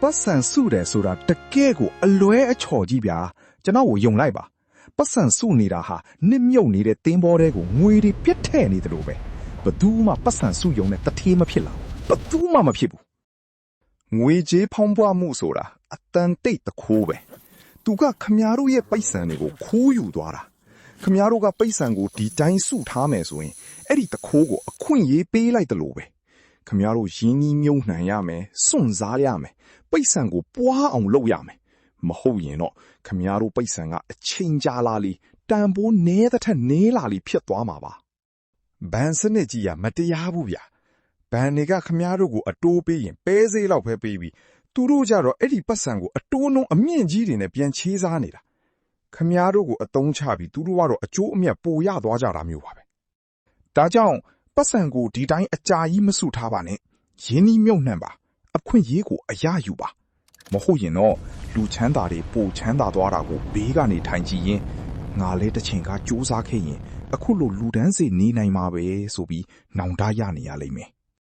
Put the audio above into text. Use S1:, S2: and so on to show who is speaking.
S1: ပတ်စံစုတယ်ဆိုတာတကယ်ကိုအလွဲအချော်ကြီးဗျာကျွန်တော်ကိုယုံလိုက်ပါပတ်စံစုနေတာဟာနစ်မြုပ်နေတဲ့တင်းဘောတွေကိုငွေတွေပြတ်ထဲ့နေတယ်လို့ပဲဘသူမှပတ်စံစုယုံနဲ့တထေးမဖြစ်လာဘူးဘသူမှမဖြစ်ဘူးငွေကြေးဖောင်းပွားမှုဆိုတာအတန်တိတ်တခိုးပဲသူကခမားတို့ရဲ့ပိတ်စံတွေကိုခိုးယူသွားတာခမားတို့ကပိတ်စံကိုဒီတိုင်းစုထားမယ်ဆိုရင်အဲ့ဒီတခိုးကိုအခွင့်ရေးပေးလိုက်တယ်လို့ပဲခမားတို့ရင်းနှီးမြုပ်နှံရမယ်စွန့်စားရမယ်ပိတ်စံကိုပွားအောင်လုပ်ရမယ်မဟုတ်ရင်တော့ခမားတို့ပိတ်စံကအချိန်ကြာလာလီတန်ဖိုးနည်းတဲ့ထက်နည်းလာလီဖြစ်သွားမှာပါဘန်စနစ်ကြီးကမတရားဘူးဗျဘန်တွေကခမားတို့ကိုအတိုးပေးရင်ပဲစေးလောက်ပဲပေးပြီးသူတို့ကြတော့အဲ့ဒီပတ်စံကိုအတိုးနှုံးအမြင့်ကြီးတွေနဲ့ပြန်ချေးစားနေတာခမားတို့ကိုအတုံးချပြီးသူတို့ကတော့အကျိုးအမြတ်ပိုရသွားကြတာမျိုးပါပဲဒါကြောင့်ပတ်စံကိုဒီတိုင်းအကြာကြီးမစုထားပါနဲ့ရင်းနှီးမြုပ်နှံပါအခွင့်ရေးကိုအရယူပါမဟုတ်ရင်တော့လူချမ်းသာတွေပိုချမ်းသာသွားတာကိုဘေးကနေထိုင်ကြည့်ရင်ငါလဲတစ်ချိန်ကစူးစမ်းခဲ့ရင်အခုလိုလူဒန်းစေနေနိုင်မှာပဲဆိုပြီးနောင်တရနေရလိမ့်မယ်